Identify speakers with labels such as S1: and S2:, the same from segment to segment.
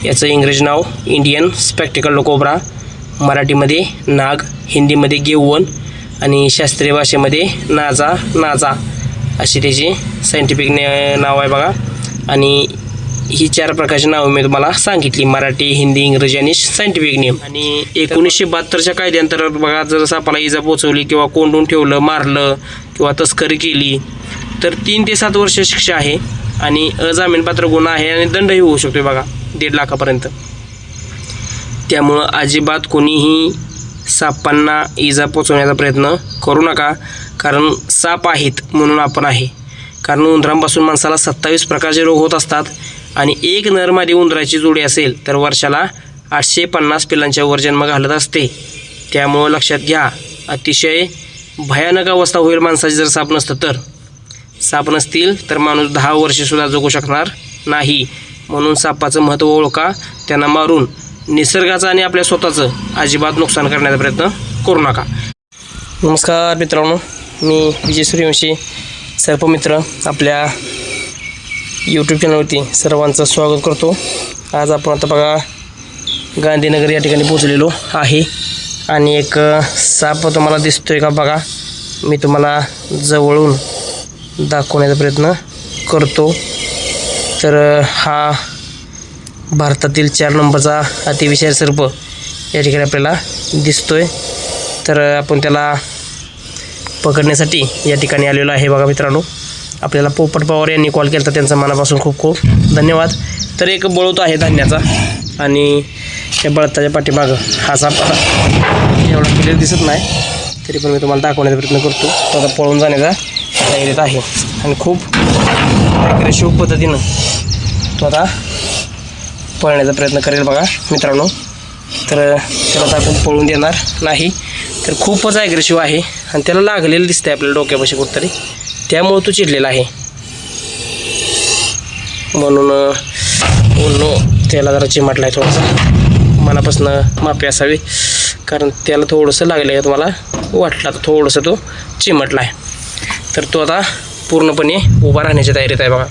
S1: याचं इंग्रजी नाव Indian spectacled cobra, मराठीमध्ये नाग, हिंदीमध्ये गेववन आणि शास्त्रीय भाषेमध्ये नाजा अशी त्याची सायंटिफिक नाव आहे बघा. आणि ही 4 प्रकारची नावं मी तुम्हाला सांगितली, मराठी, हिंदी, इंग्रजी आणि सायंटिफिक नेम. आणि 1972च्या कायद्याअंतर्गत बघा, जर सापाला इजा पोचवली किंवा कोंडून ठेवलं, मारलं किंवा तस्करी केली तर 3 ते 7 वर्ष शिक्षा आहे आणि अजामीनपात्र गुन्हा आहे आणि दंडही होऊ शकतो बघा 1.5 लाखापर्यंत. त्यामुळं अजिबात कोणीही सापांना इजा पोचवण्याचा प्रयत्न करू नका, कारण साप आहेत म्हणून आपण आहे. कारण उंदरांपासून माणसाला 27 प्रकारचे रोग होत असतात आणि एक नर मादी उंदराची जोडी असेल तर वर्षाला 850 पिल्लांच्या वर जन्म घालत असते. त्यामुळं लक्षात घ्या, अतिशय भयानक अवस्था होईल माणसाची जर साप नसतं तर. साप नसतील तर माणूस 10 वर्षेसुद्धा जगू शकणार नाही. म्हणून सापाचं महत्त्व ओळखा, त्यांना मारून निसर्गाचं आणि आपल्या स्वतःचं अजिबात नुकसान करण्याचा प्रयत्न करू नका. नमस्कार मित्रांनो, मी विजय सूर्यवंशी, सर्पमित्र आपल्या यूट्यूब चॅनलवरती सर्वांचं स्वागत करतो. आज आपण आता बघा गांधीनगर या ठिकाणी पोचलेलो आहे आणि एक साप तुम्हाला दिसतोय का बघा, मी तुम्हाला जवळून दाखवण्याचा प्रयत्न करतो. तर हा भारतातील 4 नंबरचा अतिविषारी सर्प या ठिकाणी आपल्याला दिसतोय. तर आपण त्याला पकडण्यासाठी या ठिकाणी आलेलो आहे बघा मित्रांनो. आपल्याला पोपट पवार यांनी कॉल केला, त्यांचा मनापासून खूप खूप धन्यवाद. तर एक बळवतो आहे धान्याचा आणि त्या बळताच्या पाठीमागं हा साप एवढा क्लिअर दिसत नाही, तरी पण मी तुम्हाला दाखवण्याचा प्रयत्न करतो. तो आता पळून जाण्याचा तयारीत आहे आणि खूप ॲग्रेसिव्ह पद्धतीनं तो आता पळण्याचा प्रयत्न करेल बघा मित्रांनो. तर त्याला तर आपण पळून देणार नाही, तर खूपच ॲग्रेसिव्ह आहे आणि त्याला लागलेलं दिसतंय आपल्याला डोक्यापाशी कुठंतरी, त्यामुळं तो चिडलेला आहे. म्हणून त्याला जरा चिमटला आहे थोडासा, मनापासून माफी असावी, कारण त्याला थोडंसं लागलं आहे, तुम्हाला वाटलं तर थोडंसं तो चिमटला आहे. तर तो आता पूर्णपणे उभा राहण्याच्या तयारीत आहे बघा.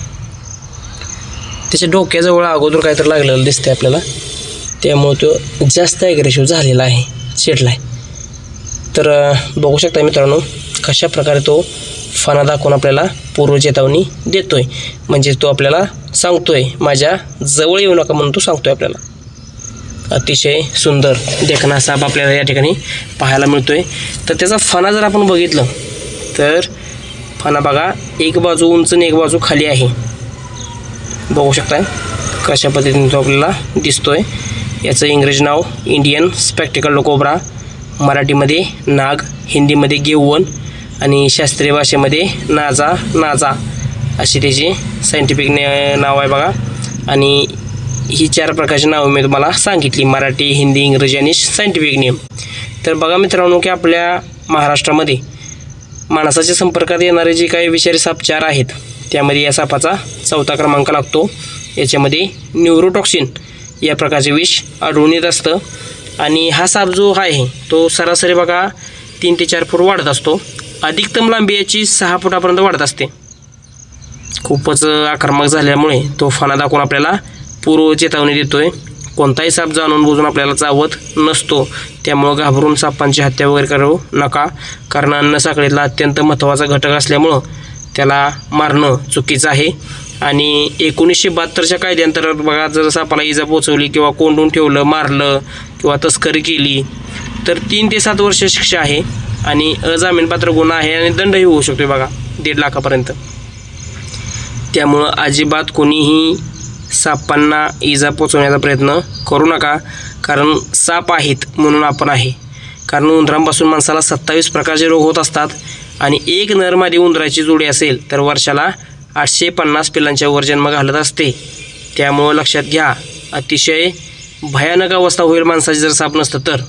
S1: त्याच्या डोक्याजवळ अगोदर काहीतरी लागलेलं दिसतंय आपल्याला, त्यामुळे तो जास्त ॲग्रेसिव्ह झालेला आहे, चिडला आहे. तर बघू शकता मित्रांनो कशा प्रकारे तो फणा दाखवून आपल्याला पूर्व चेतावणी देतोय. म्हणजे तो आपल्याला सांगतोय माझ्या जवळ येऊ नका म्हणून तो सांगतोय आपल्याला. अतिशय सुंदर देखणा साप आपल्याला या ठिकाणी पाहायला मिळतोय. तर त्याचा फणा जर आपण बघितलं तर फणा बघा, एक बाजू उंच आणि एक बाजू खाली आहे. बघू शकताय कशा पद्धतीने तो आपल्याला दिसतोय. याचं इंग्रजी नाव इंडियन स्पेक्टिकल कोब्रा, मराठीमध्ये नाग, हिंदीमध्ये गेववन आणि शास्त्रीय भाषेमध्ये नाजा अशी त्याची सायंटिफिक नाव आहे बघा. आणि ही 4 प्रकारची नावं मी तुम्हाला सांगितली, मराठी, हिंदी, इंग्रजी आणि सायंटिफिक नेम. तर बघा मित्रांनो की आपल्या महाराष्ट्रामध्ये माणसाच्या संपर्कात येणारे जे काही विषारी साप 4 आहेत, त्यामध्ये या सापाचा 4था क्रमांक लागतो. याच्यामध्ये न्यूरोटॉक्सिन या प्रकारचे विष आढळून येत असतं. आणि हा साप जो आहे तो सरासरी बघा 3 ते 4 फूट वाढत असतो. अधिकतम लांबी याची 6 फुटापर्यंत वाढत असते. खूपच आक्रमक झाल्यामुळे तो फणा दाखवून आपल्याला पूर्व चेतावणी देतोय. कोणताही साप जाणून बुजून आपल्याला चावत नसतो, त्यामुळं घाबरून सापांची हत्या वगैरे करू नका, कारण अन्न साखळीतला अत्यंत महत्त्वाचा घटक असल्यामुळं त्याला मारणं चुकीचं आहे. आणि 1972च्या कायद्याअंतर्गत बघा, जर सापाला इजा पोचवली किंवा कोंडून ठेवलं, मारलं किंवा तस्करी केली तर 3 ते 7 वर्ष शिक्षा आहे आणि अजामीनपात्र गुन्हा आहे आणि दंडही होऊ शकतो बघा 1.5 लाखापर्यंत. त्यामुळं अजिबात कोणीही सापांना इजा पोचवण्याचा प्रयत्न करू नका, कारण साप आहेत म्हणून आपण आहे. कारण उंदरांपासून माणसाला 27 प्रकारचे रोग होत असतात आणि एक नर मादी उंदराची जोडी असेल तर वर्षाला 850 पिल्लांच्या वर जन्म घालत असते. त्यामुळं लक्षात घ्या, अतिशय भयानक अवस्था होईल माणसाची जर साप नसतं तर.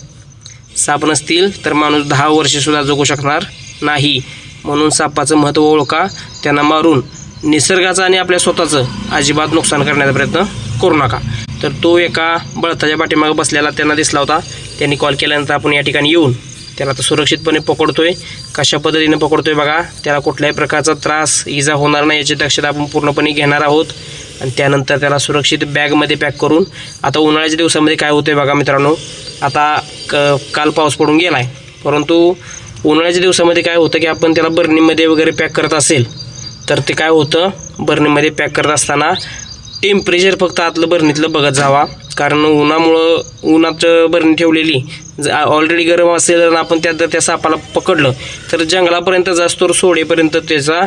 S1: साप नसतील तर माणूस 10 वर्षेसुद्धा जगू शकणार नाही. म्हणून सापाचं महत्त्व ओळखा, त्यांना मारून निसर्गाचं आणि आपल्या स्वतःचं अजिबात नुकसान करण्याचा प्रयत्न करू नका. तर तो एका बळताच्या पाठीमागं बसलेला त्यांना दिसला होता. त्यांनी कॉल केल्यानंतर आपण या ठिकाणी येऊन त्याला तर सुरक्षितपणे पकडतोय. कशा पद्धतीने पकडतोय बघा, त्याला कुठल्याही प्रकारचा त्रास इजा होणार नाही याची दक्षता आपण पूर्णपणे घेणार आहोत. आणि त्यानंतर त्याला सुरक्षित बॅगमध्ये पॅक करून, आता उन्हाळ्याच्या दिवसामध्ये काय होतं आहे बघा मित्रांनो, आता काल पाऊस पडून गेला आहे, परंतु उन्हाळ्याच्या दिवसामध्ये काय होतं की आपण त्याला बरणीमध्ये वगैरे पॅक करत असेल तर ते काय होतं, बरणीमध्ये पॅक करत असताना टेम्परेचर फक्त आतलं बरणीतलं बघत जावा, कारण उन्हात बरणी ठेवलेली ऑलरेडी गरम असेल आणि आपण त्या सापाला पकडलं तर जंगलापर्यंत जास्त सोडेपर्यंत त्याचा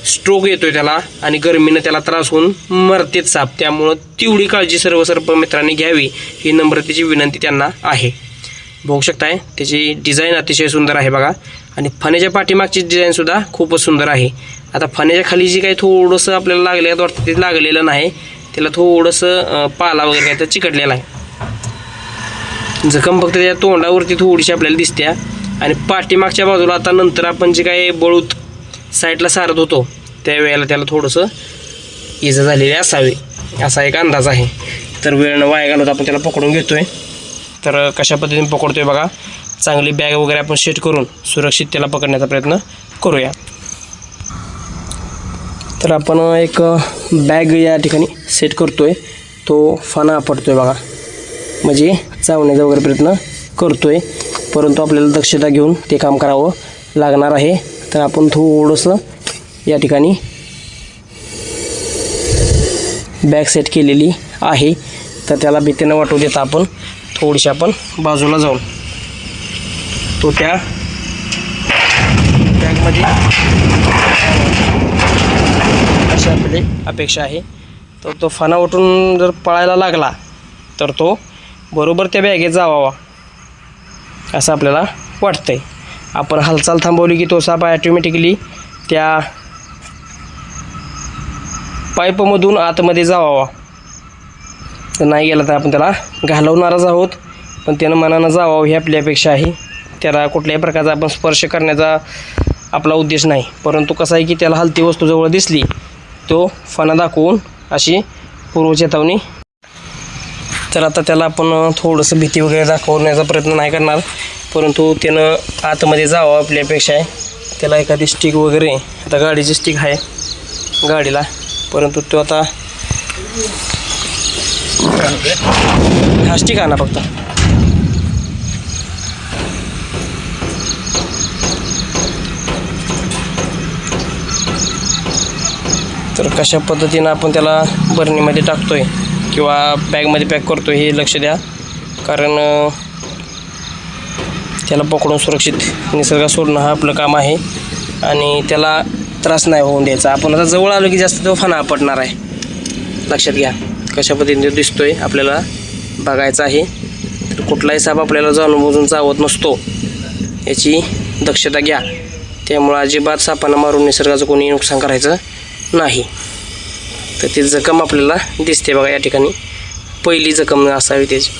S1: स्ट्रोक येतोय त्याला आणि गरमीनं त्याला त्रास होऊन मरतेच साप. त्यामुळं तेवढी काळजी सर्व मित्रांनी घ्यावी ही नम्रतेची विनंती त्यांना आहे. बघू शकताय त्याची डिझाईन अतिशय सुंदर आहे बघा, आणि फण्याच्या पाठीमागची डिझाईनसुद्धा खूपच सुंदर आहे. आता फण्याच्या खाली जी काही थोडंसं आपल्याला लागलेलं वाटतं ते लागलेलं नाही, त्याला थोडंसं पाला वगैरे काय तर चिकटलेला आहे. जखम फक्त त्या तोंडावरती थोडीशी आपल्याला दिसते, आणि पाठीमागच्या बाजूला आता नंतर आपण जे काही बळूत साईडला सारत होतो त्यावेळेला त्याला थोडंसं इजा झालेली असावी असा एक अंदाज आहे. तर वेळ न वाया घालवत आपण त्याला पकडून घेतोय. तर कशा पद्धतीने पकडतोय बघा, चांगली बॅग वगैरे आपण सेट करून सुरक्षित त्याला पकडण्याचा प्रयत्न करूया. तर आपण एक बॅग या ठिकाणी सेट करतोय, तो फणा आपटतोय बघा, म्हणजे चावण्याचा वगैरे प्रयत्न करतोय, परंतु आपल्याला दक्षता घेऊन ते काम करावं लागणार आहे. तर आपण थोडंसं या ठिकाणी बॅग सेट केलेली आहे, तर त्याला भीतीनं वाटू देता आपण थोडीशी आपण बाजूला जाऊन तो त्या बॅगमध्ये अशी आपली अपेक्षा आहे. तर तो फणा उठून जर पळायला लागला तर तो बरोबर त्या बॅगेत जावावा असं आपल्याला वाटतंय. आपण हालचाल थांबवली की तो साप ॲटोमॅटिकली त्या पाईपमधून आतमध्ये जावावा. तर नाही गेला तर आपण त्याला घालवणारच आहोत, पण त्यानं मनानं जावावं ही आपली अपेक्षा आहे. त्याला कुठल्याही प्रकारचा आपण स्पर्श करण्याचा आपला उद्देश नाही, परंतु कसं आहे की त्याला हलती वस्तू जवळ दिसली तो फणा दाखवून अशी पूर्वचेतावणी. तर आता त्याला आपण थोडंसं भीती वगैरे दाखवण्याचा प्रयत्न नाही करणार, परंतु त्यानं आतमध्ये जावं आपली अपेक्षा आहे. त्याला एखादी स्टिक वगैरे, आता गाडीची स्टिक आहे गाडीला, परंतु तो आता हा स्टिक आणा फक्त. तर कशा पद्धतीनं आपण त्याला बरणीमध्ये टाकतोय किंवा बॅगमध्ये पॅक करतोय हे लक्ष द्या, कारण त्याला पकडून सुरक्षित निसर्गात सोडणं हा आपलं काम आहे आणि त्याला त्रास नाही होऊन द्यायचा. आपण आता जवळ आलो की जास्त तो फणा आपटणार आहे, लक्षात घ्या. कशा पद्धतीने दिसतोय आपल्याला बघायचं आहे. तर कुठलाही साप आपल्याला जाणून बुजून चावत नसतो याची दक्षता घ्या. त्यामुळं अजिबात सापांना मारून निसर्गाचं कोणी नुकसान करायचं नाही. तर ती जखम आपल्याला दिसते बघा या ठिकाणी, पहिली जखम असावी त्याची.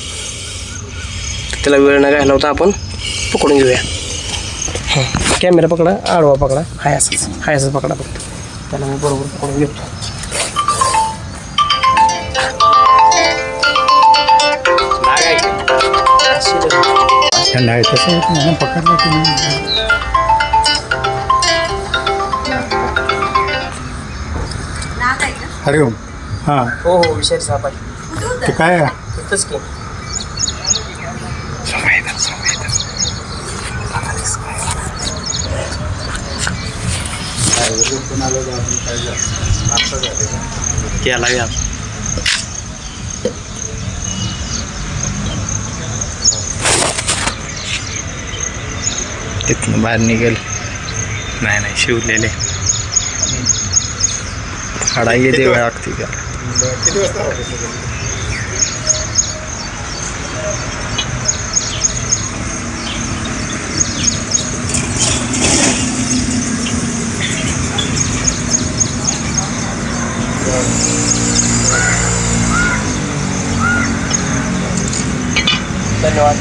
S1: त्याला वेळ न घालवता आपण पकडून घेऊया. कॅमेरा पकडा, आडवा पकडा, हाय असंच पकडा फक्त. त्याला मी बरोबर पकडून घेतो.
S2: पकडलं की हरिओम. हां
S1: हो विषय साप आहे
S2: ते काय
S1: इथंच की. त्याला घ्या
S2: तिथनं बाहेर निघेल. नाही शिवलेले काढा येते वेळ लागते त्याला.
S1: धन्यवाद.